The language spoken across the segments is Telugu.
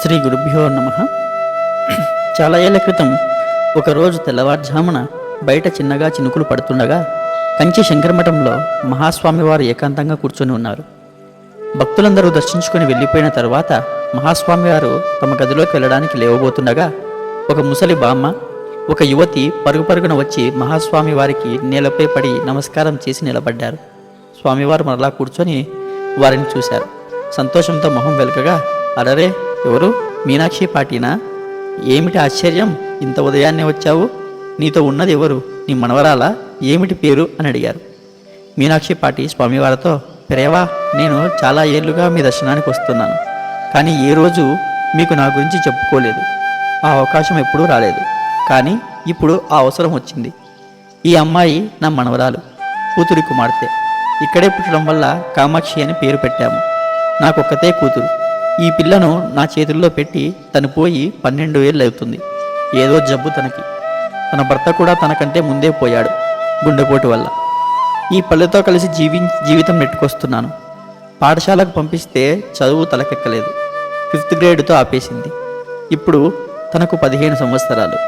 శ్రీ గురుభ్యో నమః. చాలా ఏళ్ల క్రితం ఒకరోజు తెల్లవారుజామున బయట చిన్నగా చినుకులు పడుతుండగా కంచి శంకరమఠంలో మహాస్వామివారు ఏకాంతంగా కూర్చొని ఉన్నారు. భక్తులందరూ దర్శించుకొని వెళ్ళిపోయిన తరువాత మహాస్వామివారు తమ గదిలోకి వెళ్ళడానికి లేవబోతుండగా ఒక ముసలి బామ్మ, ఒక యువతి పరుగు పరుగున వచ్చి మహాస్వామి వారికి నేలపై పడి నమస్కారం చేసి నిలబడ్డారు. స్వామివారు మరలా కూర్చొని వారిని చూశారు. సంతోషంతో మొహం వెలుకగా, అరరే, ఎవరు? మీనాక్షి పాటినా? ఏమిటి ఆశ్చర్యం, ఇంత ఉదయాన్నే వచ్చావు? నీతో ఉన్నది ఎవరు? నీ మనవరాలా? ఏమిటి పేరు అని అడిగారు. మీనాక్షి పాటి స్వామివారితో, పెరేవా, నేను చాలా ఏళ్లుగా మీ దర్శనానికి వస్తున్నాను, కానీ ఏ రోజు మీకు నా గురించి చెప్పుకోలేదు. ఆ అవకాశం ఎప్పుడూ రాలేదు, కానీ ఇప్పుడు ఆ అవసరం వచ్చింది. ఈ అమ్మాయి నా మనవరాలు, కూతురి కుమార్తె. ఇక్కడే పుట్టడం వల్ల కామాక్షి అని పేరు పెట్టాము. నాకొక్కతే కూతురు. ఈ పిల్లను నా చేతుల్లో పెట్టి తను పోయి 12 ఏళ్ళు అవుతుంది. ఏదో జబ్బు తనకి. తన భర్త కూడా తనకంటే ముందే పోయాడు, గుండెపోటు వల్ల. ఈ పల్లెతో కలిసి జీవితం నెట్టుకొస్తున్నాను. పాఠశాలకు పంపిస్తే చదువు తలకెక్కలేదు. 5th గ్రేడ్తో ఆపేసింది. ఇప్పుడు తనకు 15 సంవత్సరాలు.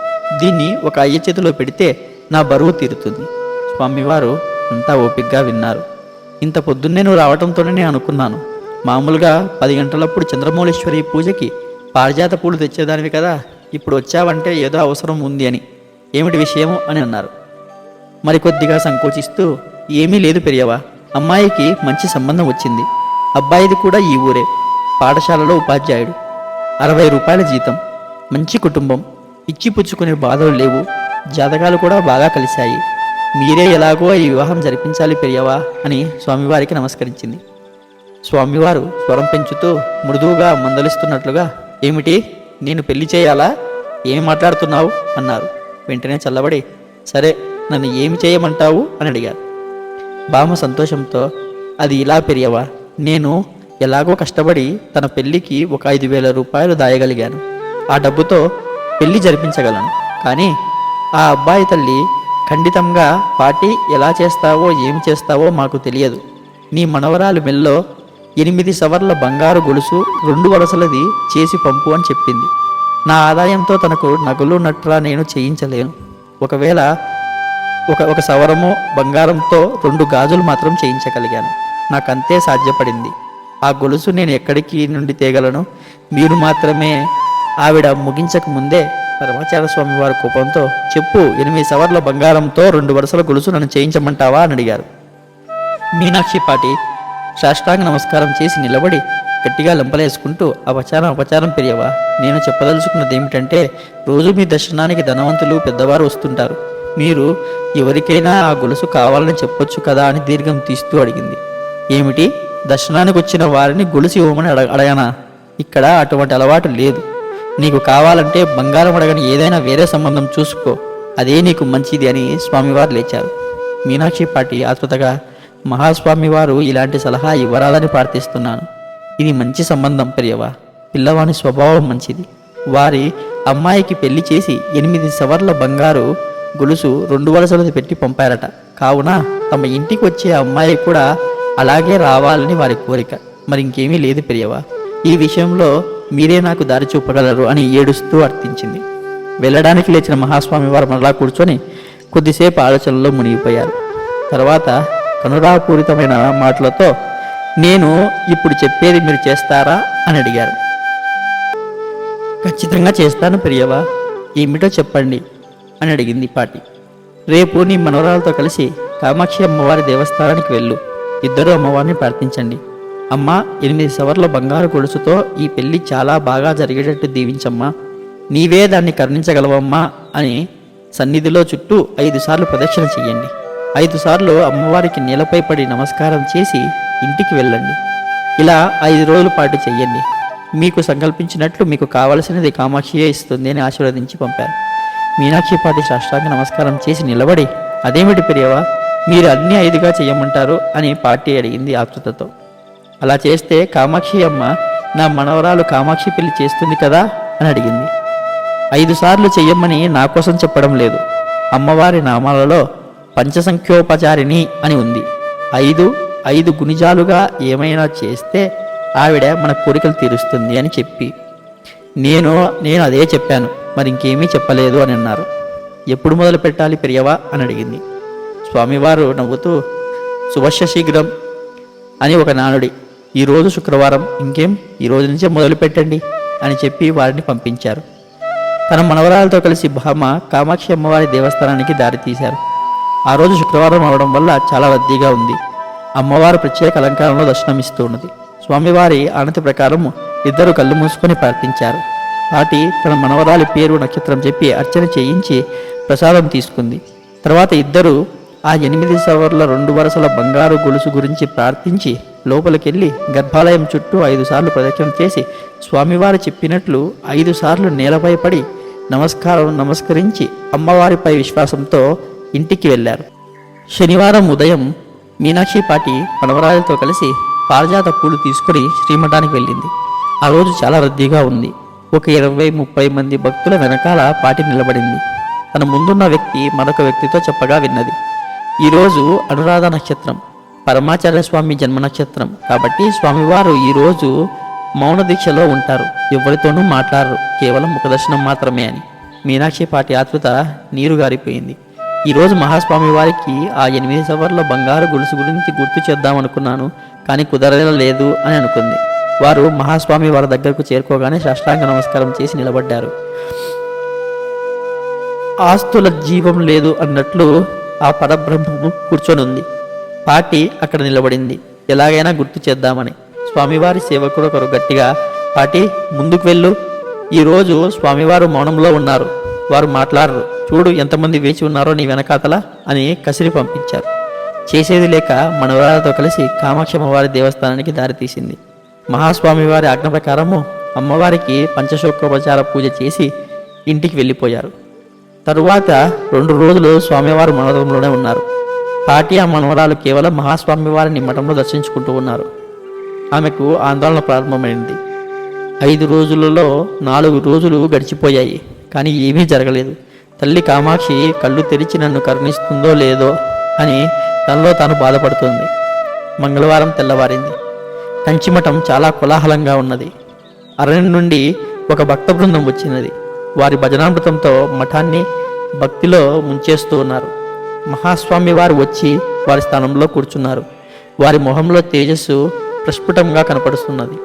దీన్ని ఒక అయ్య చేతిలో పెడితే నా బరువు తీరుతుంది. స్వామివారు అంతా ఓపిగ్గా విన్నారు. ఇంత పొద్దున్నే నువ్వు రావడంతోనే నేను అనుకున్నాను. మామూలుగా 10 గంటలప్పుడు చంద్రమౌళేశ్వరి పూజకి పారిజాత పూలు తెచ్చేదానివి కదా, ఇప్పుడు వచ్చావంటే ఏదో అవసరం ఉంది అని. ఏమిటి విషయము అని అన్నారు. మరికొద్దిగా సంకోచిస్తూ, ఏమీ లేదు పెరియవా, అమ్మాయికి మంచి సంబంధం వచ్చింది. అబ్బాయిది కూడా ఈ ఊరే, పాఠశాలలో ఉపాధ్యాయుడు. 60 రూపాయల జీతం, మంచి కుటుంబం, ఇచ్చి పుచ్చుకునే బాధలు లేవు. జాతకాలు కూడా బాగా కలిశాయి. మీరే ఎలాగో ఈ వివాహం జరిపించాలి పెరియవా అని స్వామివారికి నమస్కరించింది. స్వామివారు స్వరం పెంచుతూ మృదువుగా మందలిస్తున్నట్లుగా, ఏమిటి, నేను పెళ్లి చేయాలా? ఏమి మాట్లాడుతున్నావు అన్నారు. వెంటనే చల్లబడి, సరే, నన్ను ఏమి చేయమంటావు అని అడిగారు. బామ్మ సంతోషంతో, అది ఇలా పెరియవా, నేను ఎలాగో కష్టపడి తన పెళ్లికి ఒక 5,000 రూపాయలు దాయగలిగాను. ఆ డబ్బుతో పెళ్లి జరిపించగలను. కానీ ఆ అబ్బాయి తల్లి ఖండితంగా, పాటి ఎలా చేస్తావో ఏమి చేస్తావో మాకు తెలియదు. నీ మనవరాలు మెల్లో 8 సవర్ల బంగారు గొలుసు 2 వలసలది చేసి పంపు అని చెప్పింది. నా ఆదాయంతో తనకు నగలు నట్రా నేను చేయించలేను. ఒకవేళ ఒక సవరము బంగారంతో 2 గాజులు మాత్రం చేయించగలిగాను. నాకంతే సాధ్యపడింది. ఆ గొలుసు నేను ఎక్కడికి నుండి తేగలను? మీరు మాత్రమే. ఆవిడ ముగించక ముందే పరమాచార్య స్వామి వారి కోపంతో, చెప్పు, 8 సవర్ల బంగారంతో 2 వరుసల గొలుసు నన్ను చేయించమంటావా అని అడిగారు. మీనాక్షి పాటి సాష్టాంగ నమస్కారం చేసి నిలబడి గట్టిగా లంపలేసుకుంటూ, అపచారం పెరియవా, నేను చెప్పదలుచుకున్నది ఏమిటంటే, రోజు మీ దర్శనానికి ధనవంతులు పెద్దవారు వస్తుంటారు. మీరు ఎవరికైనా ఆ గొలుసు కావాలని చెప్పొచ్చు కదా అని దీర్ఘం తీస్తూ అడిగింది. ఏమిటి, దర్శనానికి వచ్చిన వారిని గొలుసు ఇవ్వమని అడగనా? ఇక్కడ అటువంటి అలవాటు లేదు. నీకు కావాలంటే బంగారం అడగని ఏదైనా వేరే సంబంధం చూసుకో, అదే నీకు మంచిది అని స్వామివారు లేచారు. మీనాక్షి పాటి ఆతృతగా, మహాస్వామివారు ఇలాంటి సలహా ఇవ్వరాదని ప్రార్థిస్తున్నాను. ఇది మంచి సంబంధం పెరియవా, పిల్లవాని స్వభావం మంచిది. వారి అమ్మాయికి పెళ్లి చేసి 8 సవర్ల బంగారు గొలుసు 2 వలసలది పెట్టి పంపారట. కావున తమ ఇంటికి వచ్చే అమ్మాయి కూడా అలాగే రావాలని వారి కోరిక. మరి ఇంకేమీ లేదు పెరియవా, ఈ విషయంలో మీరే నాకు దారి చూపగలరు అని ఏడుస్తూ అర్థించింది. వెళ్ళడానికి లేచిన మహాస్వామి వారు మరలా కూర్చొని కొద్దిసేపు ఆలోచనలో మునిగిపోయారు. తర్వాత కనురాపూరితమైన మాటలతో, నేను ఇప్పుడు చెప్పేది మీరు చేస్తారా అని అడిగారు. ఖచ్చితంగా చేస్తాను పెరియవా, ఏమిటో చెప్పండి అని అడిగింది పాటి. రేపు నీ మనవరాలతో కలిసి కామాక్షి అమ్మవారి దేవస్థానానికి వెళ్ళు. ఇద్దరు అమ్మవారిని ప్రార్థించండి. అమ్మ, 8 సవర్ల బంగారు గొలుసుతో ఈ పెళ్లి చాలా బాగా జరిగేటట్టు దీవించమ్మా, నీవే దాన్ని కరుణించగలవమ్మా అని సన్నిధిలో చుట్టూ 5 సార్లు ప్రదక్షిణ చెయ్యండి. 5 సార్లు అమ్మవారికి నేలపై పడి నమస్కారం చేసి ఇంటికి వెళ్ళండి. ఇలా 5 రోజుల పాటు చెయ్యండి. మీకు సంకల్పించినట్లు మీకు కావలసినది కామాక్షియే ఇస్తుంది అని ఆశీర్వదించి పంపారు. మీనాక్షి పాటి సాష్టాంగ నమస్కారం చేసి నిలబడి, అదేమిటి పెరియవా, మీరు అన్నీ 5గా చెయ్యమంటారు అని పాటి అడిగింది ఆతృతతో. అలా చేస్తే కామాక్షి అమ్మ నా మనవరాలు కామాక్షి పెళ్లి చేస్తుంది కదా అని అడిగింది. 5 సార్లు చెయ్యమని నా కోసం చెప్పడం లేదు. అమ్మవారి నామాలలో పంచసంఖ్యోపచారిణి అని ఉంది. 5 గుణిజాలుగా ఏమైనా చేస్తే ఆవిడ మన కోరికలు తీరుస్తుంది అని చెప్పి నేను నేను అదే చెప్పాను, మరి ఇంకేమీ చెప్పలేదు అని అన్నారు. ఎప్పుడు మొదలు పెట్టాలి పెరియవా అని అడిగింది. స్వామివారు నవ్వుతూ, శుభస్య శీఘ్రం అని ఒక నానుడి. ఈరోజు శుక్రవారం, ఇంకేం ఈ రోజు నుంచే మొదలు పెట్టండి అని చెప్పి వారిని పంపించారు. తన మనవరాలతో కలిసి భామ కామాక్షి అమ్మవారి దేవస్థానానికి దారి తీశారు. ఆ రోజు శుక్రవారం అవడం వల్ల చాలా రద్దీగా ఉంది. అమ్మవారు ప్రత్యేక అలంకారంలో దర్శనమిస్తూ ఉన్నది. స్వామివారి ఆనతి ప్రకారం ఇద్దరు కళ్ళు మూసుకొని ప్రార్థించారు. పాటి తన మనవరాలి పేరు నక్షత్రం చెప్పి అర్చన చేయించి ప్రసాదం తీసుకుంది. తర్వాత ఇద్దరు ఆ 8 సవర్ల 2 వరసల బంగారు గొలుసు గురించి ప్రార్థించి లోపలికెళ్ళి గర్భాలయం చుట్టూ 5 సార్లు ప్రదక్షిణ చేసి స్వామివారు చెప్పినట్లు 5 సార్లు నేలపై పడి నమస్కరించి అమ్మవారిపై విశ్వాసంతో ఇంటికి వెళ్ళారు. శనివారం ఉదయం మీనాక్షి పాటి మనవరాలతో కలిసి పారిజాత పూలు తీసుకుని శ్రీమఠానికి వెళ్ళింది. ఆ రోజు చాలా రద్దీగా ఉంది. ఒక 20-30 మంది భక్తుల వెనకాల పాటి నిలబడింది. తన ముందున్న వ్యక్తి మరొక వ్యక్తితో చెప్పగా విన్నది. ఈరోజు అనురాధ నక్షత్రం, పరమాచార్య స్వామి జన్మ నక్షత్రం కాబట్టి స్వామివారు ఈరోజు మౌన దీక్షలో ఉంటారు, ఎవరితోనూ మాట్లాడరు, కేవలం ముఖదర్శనం మాత్రమే అని. మీనాక్షి పాటి ఆతృత నీరు గారిపోయింది. ఈరోజు మహాస్వామి వారికి ఆ 8 సవర్ల బంగారు గొలుసు గురించి గుర్తు చేద్దామనుకున్నాను, కానీ కుదరలేదు అని అనుకుంది. వారు మహాస్వామి వారి దగ్గరకు చేరుకోగానే సాష్టాంగ నమస్కారం చేసి నిలబడ్డారు. ఆస్తుల జీవం లేదు అన్నట్లు ఆ పరబ్రహ్మము కూర్చొనుంది. పాటి అక్కడ నిలబడింది, ఎలాగైనా గుర్తు చేద్దామని. స్వామివారి సేవకుడు ఒకరు గట్టిగా, పాటి ముందుకు వెళ్ళు, ఈరోజు స్వామివారు మౌనంలో ఉన్నారు, వారు మాట్లాడరు, చూడు ఎంతమంది వేచి ఉన్నారో నీ వెనకాతల అని కసిరి పంపించారు. చేసేది లేక మనవరాలతో కలిసి కామాక్షి అమ్మవారి దేవస్థానానికి దారితీసింది. మహాస్వామి వారి ఆజ్ఞ ప్రకారము అమ్మవారికి పంచశోకోపచార పూజ చేసి ఇంటికి వెళ్ళిపోయారు. తరువాత 2 రోజులు స్వామివారు మనవరంలోనే ఉన్నారు. పాటి ఆ మనవరాలు కేవలం మహాస్వామి వారిని మఠంలో దర్శించుకుంటూ ఉన్నారు. ఆమెకు ఆందోళన ప్రారంభమైంది. 5 రోజులలో 4 రోజులు గడిచిపోయాయి, కానీ ఏమీ జరగలేదు. తల్లి కామాక్షి కళ్ళు తెరిచి నన్ను కరుణిస్తుందో లేదో అని తనలో తాను బాధపడుతుంది. మంగళవారం తెల్లవారింది. కంచిమఠం చాలా కోలాహలంగా ఉన్నది. అరణ్యం నుండి ఒక భక్త బృందం వచ్చినది. వారి భజనామృతంతో మఠాన్ని భక్తిలో ముంచేస్తూ ఉన్నారు. మహాస్వామి వారు వచ్చి వారి స్థానంలో కూర్చున్నారు. వారి మొహంలో తేజస్సు ప్రస్ఫుటంగా కనపడుతున్నది.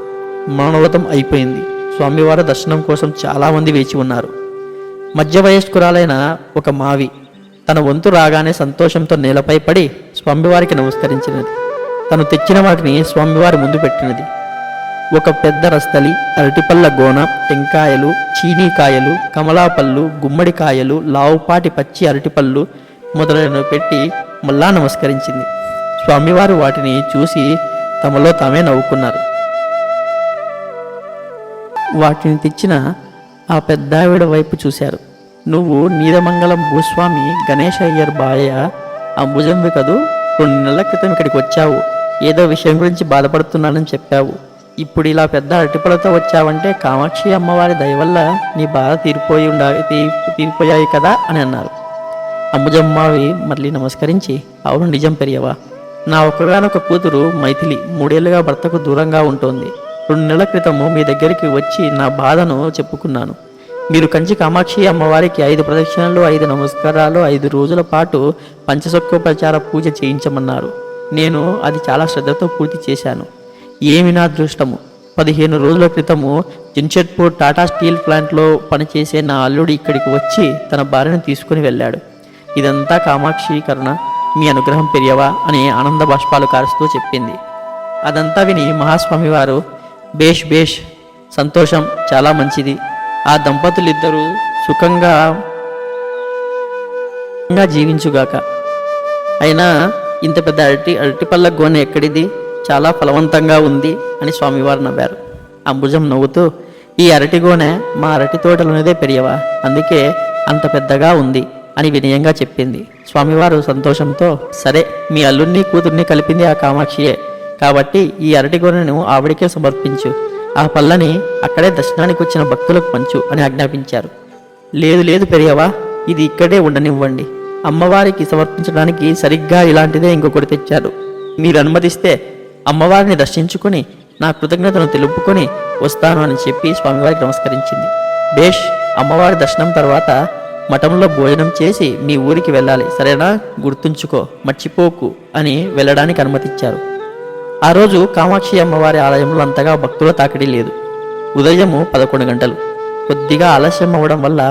మౌనవ్రతం అయిపోయింది. స్వామివారి దర్శనం కోసం చాలామంది వేచి ఉన్నారు. మధ్య వయస్కురాలైన ఒక మావి తన వంతు రాగానే సంతోషంతో నేలపై పడి స్వామివారికి నమస్కరించినది. తను తెచ్చిన వాటిని స్వామివారి ముందు పెట్టినది. ఒక పెద్ద రస్తలి, అరటిపళ్ళ గోన, టెంకాయలు, చీనీకాయలు, కమలాపళ్ళు, గుమ్మడికాయలు, లావుపాటి పచ్చి అరటిపళ్ళు మొదలైనవి పెట్టి మళ్ళా నమస్కరించింది. స్వామివారు వాటిని చూసి తమలో తామే నవ్వుకున్నారు. వాటిని తెచ్చిన ఆ పెద్దావిడ వైపు చూశారు. నువ్వు నీలమంగళం భూస్వామి గణేష్ అయ్యర్ బాయ అంబుజంవి కదూ, 2 నెలల క్రితం ఇక్కడికి వచ్చావు, ఏదో విషయం గురించి బాధపడుతున్నానని చెప్పావు. ఇప్పుడు ఇలా పెద్ద అరటిపళ్ళతో వచ్చావంటే కామాక్షి అమ్మవారి దయవల్ల నీ బాధ తీరిపోయాయి కదా అని అన్నారు. అంబుజమ్మావి మళ్ళీ నమస్కరించి, అవును నిజం పెరియవా, నా ఒక్కగానొక కూతురు మైథిలి 3 ఏళ్లుగా భర్తకు దూరంగా ఉంటుంది. 2 నెలల క్రితము మీ దగ్గరికి వచ్చి నా బాధను చెప్పుకున్నాను. మీరు కంచి కామాక్షి అమ్మవారికి 5 ప్రదక్షిణలు, 5 నమస్కారాలు, 5 రోజుల పాటు పంచసొక్కోపచార పూజ చేయించమన్నారు. నేను అది చాలా శ్రద్ధతో పూర్తి చేశాను. ఏమి నా అదృష్టము, 15 రోజుల క్రితము జంషెడ్పూర్ టాటా స్టీల్ ప్లాంట్లో పనిచేసే నా అల్లుడు ఇక్కడికి వచ్చి తన భార్యను తీసుకుని వెళ్ళాడు. ఇదంతా కామాక్షి కరుణ, మీ అనుగ్రహం పెరియవా అని ఆనంద బాష్పాలు కారుస్తూ చెప్పింది. అదంతా విని మహాస్వామి వారు, బేష్ బేష్, సంతోషం, చాలా మంచిది. ఆ దంపతులిద్దరూ సుఖంగా జీవించుగాక. అయినా ఇంత పెద్ద అరటిపళ్ళ గోనె ఎక్కడిది, చాలా ఫలవంతంగా ఉంది అని స్వామివారు నవ్వారు. అంబుజం నవ్వుతూ, ఈ అరటి గోనె మా అరటి తోటలోనేదే పెరియవా, అందుకే అంత పెద్దగా ఉంది అని వినయంగా చెప్పింది. స్వామివారు సంతోషంతో, సరే, మీ అల్లుడిని కూతుర్ని కలిపింది ఆ కామాక్షియే కాబట్టి ఈ అరటి గోనెను ఆవిడికే సమర్పించు, ఆ పళ్ళని అక్కడే దర్శనానికి వచ్చిన భక్తులకు పంచు అని ఆజ్ఞాపించారు. లేదు లేదు పెరియవా, ఇది ఇక్కడే ఉండనివ్వండి, అమ్మవారికి సమర్పించడానికి సరిగ్గా ఇలాంటిదే ఇంకొకటి తెచ్చారు. మీరు అనుమతిస్తే అమ్మవారిని దర్శించుకుని నా కృతజ్ఞతను తెలుపుకొని వస్తాను అని చెప్పి స్వామివారికి నమస్కరించింది. బేష్, అమ్మవారి దర్శనం తర్వాత మఠంలో భోజనం చేసి మీ ఊరికి వెళ్ళాలి, సరేనా? గుర్తుంచుకో, మర్చిపోకు అని వెళ్ళడానికి అనుమతిచ్చారు. ఆ రోజు కామాక్షి అమ్మవారి ఆలయంలో అంతగా భక్తుల తాకిడి లేదు. ఉదయము 11 గంటలు. కొద్దిగా ఆలస్యం అవ్వడం వల్ల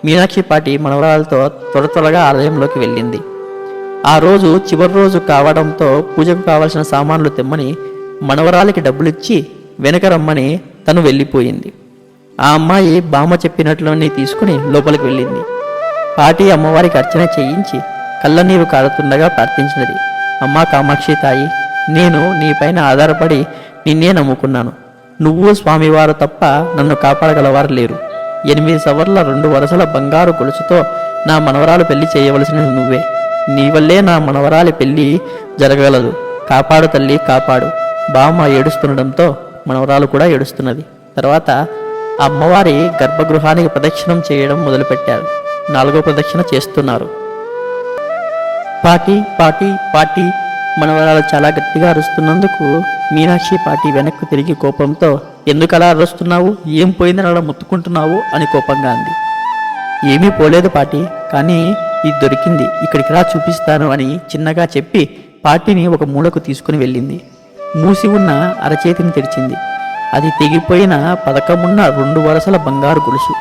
మీనాక్షి పాటి మనవరాలతో త్వరగా ఆలయంలోకి వెళ్ళింది. ఆ రోజు చివరి రోజు కావడంతో పూజకు కావలసిన సామాన్లు తెమ్మని మనవరాలికి డబ్బులిచ్చి వెనక రమ్మని తను వెళ్ళిపోయింది. ఆ అమ్మాయి బామ్మ చెప్పినట్లుని తీసుకుని లోపలికి వెళ్ళింది. పాటి అమ్మవారికి అర్చన చేయించి కళ్ళనీరు కారుతుండగా ప్రార్థించినది. అమ్మా కామాక్షి తాయి, నేను నీపైన ఆధారపడి నిన్నే నమ్ముకున్నాను. నువ్వు స్వామివారు తప్ప నన్ను కాపాడగలవారు లేరు. 8 సవర్ల 2 వరసల బంగారు గొలుసుతో నా మనవరాలు పెళ్లి చేయవలసినది నువ్వే. నీ వల్లే నా మనవరాలి పెళ్లి జరగగలదు. కాపాడు తల్లి, కాపాడు. బామ్మ ఏడుస్తుండడంతో మనవరాలు కూడా ఏడుస్తున్నది. తర్వాత అమ్మవారి గర్భగృహానికి ప్రదక్షిణం చేయడం మొదలుపెట్టారు. 4వ ప్రదక్షిణ చేస్తున్నారు. పాటి పాటి పాటి మనవరాలు చాలా గట్టిగా అరుస్తున్నందుకు మీనాక్షి పాటి వెనక్కు తిరిగి కోపంతో, ఎందుకలా అరుస్తున్నావు? ఏం పోయిందని అలా ముత్తుకుంటున్నావు అని కోపంగా అంది. ఏమీ పోలేదు పాటి, కానీ ఇది దొరికింది, ఇక్కడికి రా చూపిస్తాను అని చిన్నగా చెప్పి పాటిని ఒక మూలకు తీసుకుని వెళ్ళింది. మూసి ఉన్న అరచేతిని తెరిచింది. అది తెగిపోయిన పథకమున్న 2 వరసల బంగారు గొలుసు.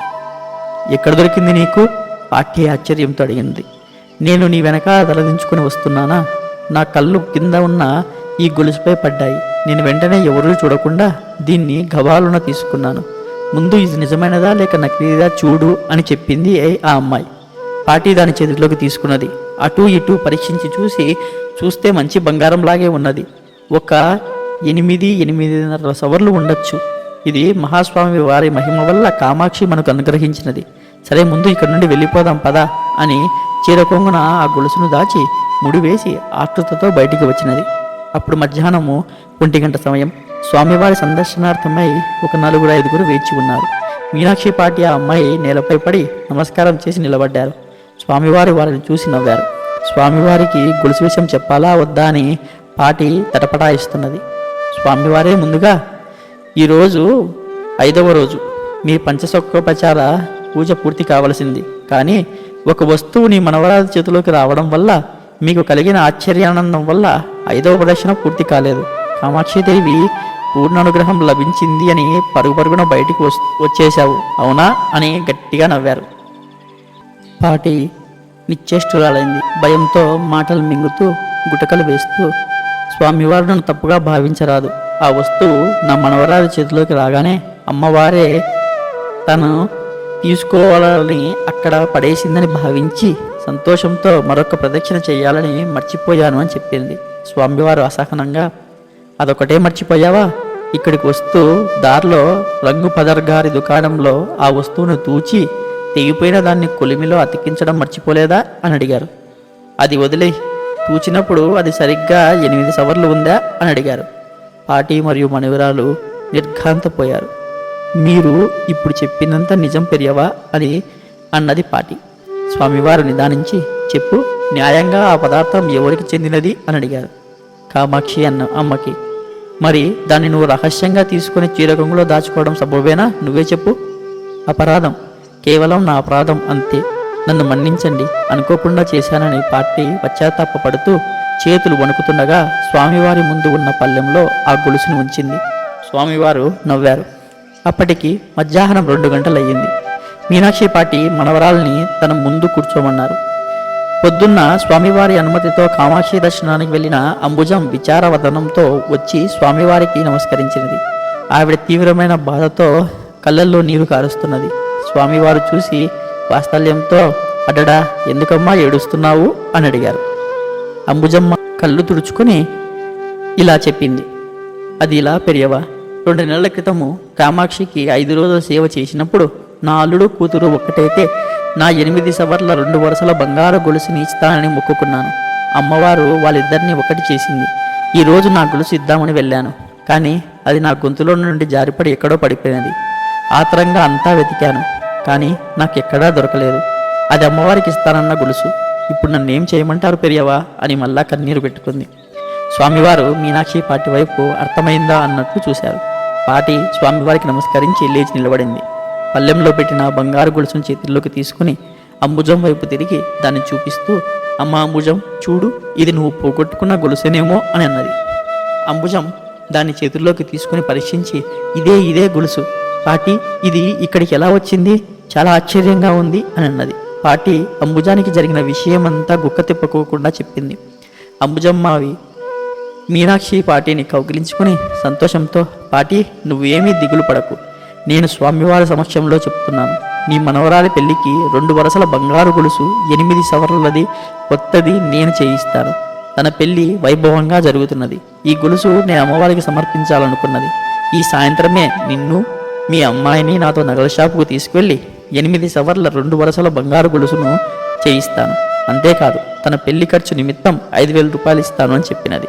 ఎక్కడ దొరికింది నీకు? పాటి ఆశ్చర్యంతో అడిగింది. నేను నీ వెనక తలదించుకుని వస్తున్నానా? నా కళ్ళు కింద ఉన్న ఈ గొలుసుపై పడ్డాయి. నేను వెంటనే ఎవరూ చూడకుండా దీన్ని గబాలున తీసుకున్నాను. ముందు ఇది నిజమైనదా లేక నకిలీదా చూడు అని చెప్పింది ఆ అమ్మాయి. పాటి దాని చేతిలోకి తీసుకున్నది. అటూ ఇటూ పరీక్షించి చూస్తే మంచి బంగారంలాగే ఉన్నది. ఒక 8-8.5 సవర్లు ఉండొచ్చు. ఇది మహాస్వామి వారి మహిమ వల్ల కామాక్షి మనకు అనుగ్రహించినది. సరే, ముందు ఇక్కడ నుండి వెళ్ళిపోదాం పదా అని చీరకొంగున ఆ గొలుసును దాచి ముడివేసి ఆతృతతో బయటికి వచ్చినది. అప్పుడు మధ్యాహ్నము 1 గంట సమయం. స్వామివారి సందర్శనార్థమై ఒక 4-5 వేచి ఉన్నారు. మీనాక్షి పాటి ఆ అమ్మాయి నేలపై పడి నమస్కారం చేసి నిలబడ్డారు. స్వామివారి వారిని చూసి నవ్వారు. స్వామివారికి గొలుసు విషయం చెప్పాలా వద్దా అని పాటి తటపటాయిస్తున్నది. స్వామివారే ముందుగా, ఈరోజు 5వ రోజు, మీ పంచసొక్కోపచార పూజ పూర్తి కావలసింది. కానీ ఒక వస్తువు నీ మనవరాలి చేతిలోకి రావడం వల్ల, మీకు కలిగిన ఆశ్చర్యానందం వల్ల 5వ ప్రదక్షిణ పూర్తి కాలేదు. కామాక్షిదేవి పూర్ణ అనుగ్రహం లభించింది అని పరుగున బయటికి వచ్చేశావు, అవునా అని గట్టిగా నవ్వారు. పాటి నిశ్చేష్టురాలైంది. భయంతో మాటలు మింగుతూ గుటకలు వేస్తూ, స్వామివారు నన్ను తప్పుగా భావించరాదు. ఆ వస్తువు నా మనవరాలి చేతిలోకి రాగానే అమ్మవారే తను తీసుకోవాలని అక్కడ పడేసిందని భావించి సంతోషంతో మరొక ప్రదక్షిణ చేయాలని మర్చిపోయాను అని చెప్పింది. స్వామివారు అసహనంగా, అదొకటే మర్చిపోయావా? ఇక్కడికి వస్తూ దారిలో రంగు పదర్గారి దుకాణంలో ఆ వస్తువును తూచి తెగిపోయిన దాన్ని కొలిమిలో అతికించడం మర్చిపోలేదా అని అడిగారు. అది వదిలే, తూచినప్పుడు అది సరిగ్గా 8 సవర్లు ఉందా అని అడిగారు. పాటి మరియు మనవరాలు నిర్ఘాంతపోయారు. మీరు ఇప్పుడు చెప్పినంత నిజం పెరియవా అని అన్నది పాటి. స్వామివారు నిదానించి, చెప్పు, న్యాయంగా ఆ పదార్థం ఎవరికి చెందినది అని అడిగారు. కామాక్షి అమ్మకి. మరి దాన్ని నువ్వు రహస్యంగా తీసుకుని చీరకొంగులో దాచుకోవడం సబబేనా? నువ్వే చెప్పు. అపరాధం, కేవలం నా అపరాధం, అంతే. నన్ను మన్నించండి, అనుకోకుండా చేశానని పాటి పశ్చాత్తాపడుతూ చేతులు వణుకుతుండగా స్వామివారి ముందు ఉన్న పళ్ళెంలో ఆ గొలుసును ఉంచింది. స్వామివారు నవ్వారు. అప్పటికి మధ్యాహ్నం 2 గంటలయ్యింది. మీనాక్షి పాటి మనవరాల్ని తన ముందు కూర్చోమన్నారు. పొద్దున్న స్వామివారి అనుమతితో కామాక్షి దర్శనానికి వెళ్ళిన అంబుజం విచారవదనంతో వచ్చి స్వామివారికి నమస్కరించినది. ఆవిడ తీవ్రమైన బాధతో కళ్ళల్లో నీరు కారుస్తున్నది. స్వామివారు చూసి వాత్సల్యంతో, అడడా, ఎందుకమ్మా ఏడుస్తున్నావు అని అడిగారు. అంబుజమ్మ కళ్ళు తుడుచుకొని ఇలా చెప్పింది. అది ఇలా పెరియవా, 2 నెలల క్రితము కామాక్షికి 5 రోజుల సేవ చేసినప్పుడు నా అల్లుడు కూతురు ఒక్కటైతే నా 8 సవర్ల 2 వరసల బంగారు గొలుసుని ఇస్తానని మొక్కుకున్నాను. అమ్మవారు వాళ్ళిద్దరినీ ఒకటి చేసింది. ఈరోజు నా గొలుసు ఇద్దామని వెళ్ళాను, కానీ అది నా గొంతులో నుండి జారిపడి ఎక్కడో పడిపోయినది. ఆత్రంగా అంతా వెతికాను, కానీ నాకెక్కడా దొరకలేదు. అది అమ్మవారికి ఇస్తానన్న గొలుసు. ఇప్పుడు నన్నేం చేయమంటారు పెరియవా అని మళ్ళా కన్నీరు పెట్టుకుంది. స్వామివారు మీనాక్షి పాటి వైపు అర్థమైందా అన్నట్లు చూశారు. పాటి స్వామివారికి నమస్కరించి లేచి నిలబడింది. పల్లెంలో పెట్టిన బంగారు గొలుసును చేతుల్లోకి తీసుకుని అంబుజం వైపు తిరిగి దాన్ని చూపిస్తూ, అమ్మ అంబుజం చూడు, ఇది నువ్వు పోగొట్టుకున్న గొలుసేనేమో అని అన్నది. అంబుజం దాన్ని చేతుల్లోకి తీసుకుని పరీక్షించి, ఇదే గొలుసు పాటి, ఇది ఇక్కడికి ఎలా వచ్చింది, చాలా ఆశ్చర్యంగా ఉంది అని అన్నది. పాటి అంబుజానికి జరిగిన విషయమంతా గుక్క తిప్పుకోకుండా చెప్పింది. అంబుజమ్మావి మీనాక్షి పాటిని కౌగిలించుకుని సంతోషంతో, పాటి నువ్వేమీ దిగులు పడకు, నేను స్వామివారి సమక్షంలో చెప్తున్నాను. నీ మనవరాలి పెళ్లికి 2 వరసల బంగారు గొలుసు 8 సవర్లది కొత్తది నేను చేయిస్తాను. తన పెళ్లి వైభవంగా జరుగుతున్నది. ఈ గొలుసు నేను అమ్మవారికి సమర్పించాలనుకున్నది. ఈ సాయంత్రమే నిన్ను మీ అమ్మాయిని నాతో నగల షాపుకు తీసుకువెళ్ళి 8 సవర్ల 2 వరసల బంగారు గొలుసును చేయిస్తాను. అంతేకాదు తన పెళ్లి ఖర్చు నిమిత్తం 5,000 రూపాయలు ఇస్తాను అని చెప్పినది.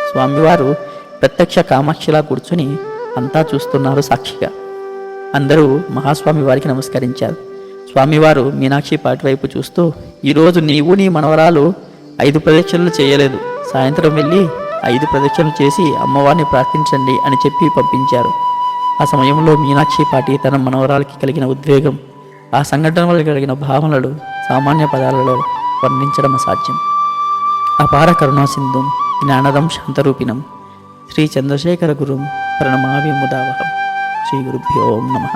స్వామివారు ప్రత్యక్ష కామాక్షిలా కూర్చుని అంతా చూస్తున్నారు సాక్షిగా. అందరూ మహాస్వామి వారికి నమస్కరించారు. స్వామివారు మీనాక్షి పాటి వైపు చూస్తూ, ఈరోజు నీవు నీ మనవరాలు 5 ప్రదక్షిణలు చేయలేదు, సాయంత్రం వెళ్ళి 5 ప్రదక్షిణలు చేసి అమ్మవారిని ప్రార్థించండి అని చెప్పి పంపించారు. ఆ సమయంలో మీనాక్షి పాటి తన మనవరాలకి కలిగిన ఉద్వేగం, ఆ సంఘటన వల్ల కలిగిన భావనలు సామాన్య పదాలలో వర్ణించడం అసాధ్యం. అపార కరుణాసింధుం జ్ఞానదం శాంతరూపిణం శ్రీ చంద్రశేఖర గురుం ప్రణమామి ముదావహం. శ్రీ గురుభ్యో నమః.